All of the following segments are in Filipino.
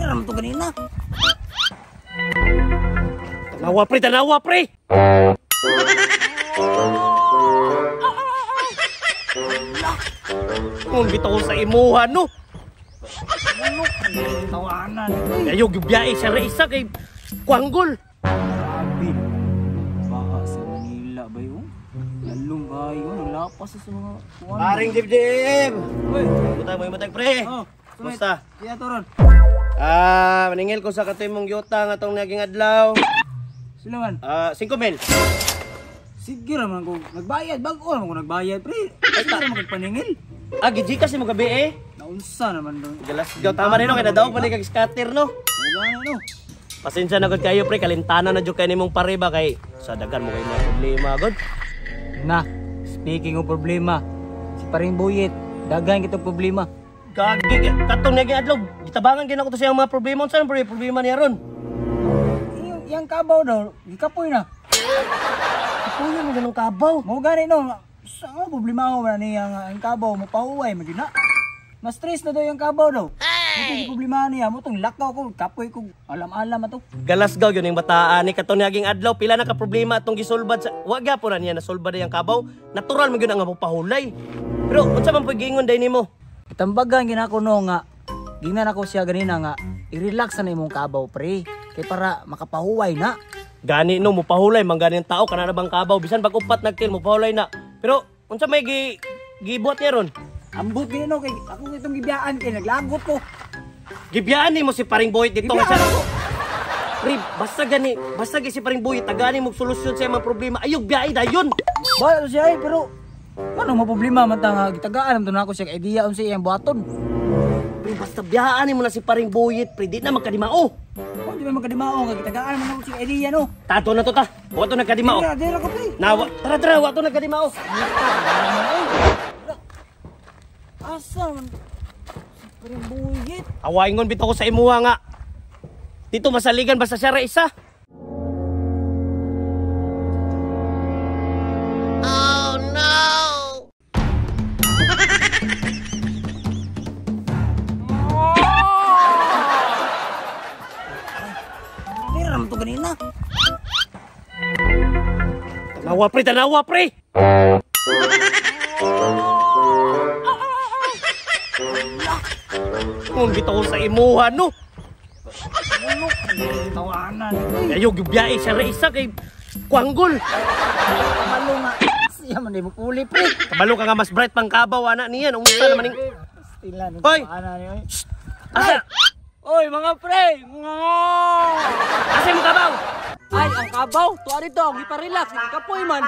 Meron to ganina. Tanawa pre! Kung bitaw ko sa imuha no. Ano tawanan? Ayaw gibiyahe sa isa kay Kuanggol. Grabe. Baka sa Manila ba yun? Lalong kayo, nalapas sa mga kuwan. Paring dibdib. Uy, Butang mo matag pre. Basta. Kaya to ron. Maningil ko sa katoy mong yuta nga tong naging adlaw. Sila man. 5,000. Sige raman ko nagbayad, bago naman ko nagbayad, pre. Sige raman ko paningil. Giji kasi mo gabi eh. Naunsa naman doon. Galas gaw tama rin no kay nadaog man kag scatter no. Wala no. Pasensya na gud kayo pre, kalintana na jud kay nimong pare ba kay sa dagan mo kay mga problema gud. Na, speaking of problema, si Paring Buyit, daghan kitong problema. Gagi katong naging adlaw, gitabangan gyud ako to sa mga problema unsa pre problema niya ron. Yang kabaw daw, gikapoy na. Kuya mo ganung kabaw. Mo gani no. Sa problema ko man niya ang kabaw mo pahuway man na. Mas stress na daw yung kabaw daw. Ito problema niya mo tong lakaw ko, kapoy ko, alam-alam ato. Galasgaw yun yung bataan ni katong naging adlaw pila na ka problema atong gisolbad sa wa gyapon na niya nasolbad yang kabaw. Natural man gyud ang pahulay. Pero unsa man pagingon day nimo? Itambagan ginako no nga. Gingnan ako siya ganina nga. I-relax na imong kabaw pre. Kay para makapahuway na. Gani no mo pahulay man gani ang tao kana na bang kabaw bisan pag upat nagtil mo pahulay na. Pero unsa may gibuhat niya ron? Ambot gini no kay ako itong gibiyaan kay naglagot ko. Gibiyaan ni mo si Paring Buyit dito nga siya. Pre, basta si Paring Buyit tagani mo solusyon sa mga problema. Ayog biyahe dayon. Ba siya pero ano mo problema man ta gitagaan to nako siya idea unsa iyang buhaton. Pre, basta biyaan mo na si Paring Buyit, pre, di na magkadimao. Di ba magkadimao nga gitagaan man ako siya idea no. Tato na to ta. Wa to nagkadimao. Dira ka pre. Nawa, tara, wa to nagkadimao. Asa man Paring Buyit. Awaingon bitaw ko sa imuha nga. Dito masaligan basta siya ra isa. Oh no. Meron to ganina. Tanawa pre. Kung bitaw ko sa imuha no. Ano tawanan? Ayaw gibiyahe sa isa kay Kuanggol. Kabalo nga. Siya man mo puli pre. Kabalo ka nga mas bright pang kabaw ana niyan. Unsa naman ning Stila ni Hoy! tawanan ni. asa? Oy mga pre. Asa mo kabaw? Ay ang kabaw. Tuwa dito. Gipa-relax. Kapoy man.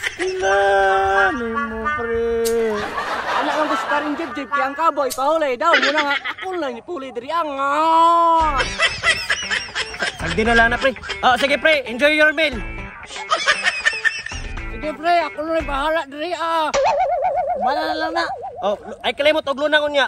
Stila ni mo pre. Anak lang gusto rin jib-jib. Kaya ang kabaw ipahulay daw. Muna nga ako lang ipuli diri ang. Sagdi na lang na pre. Sige pre, enjoy your meal. Sige pre. Ako lang bahala diri Bala na lang na. Ay kalimot og lunang unya.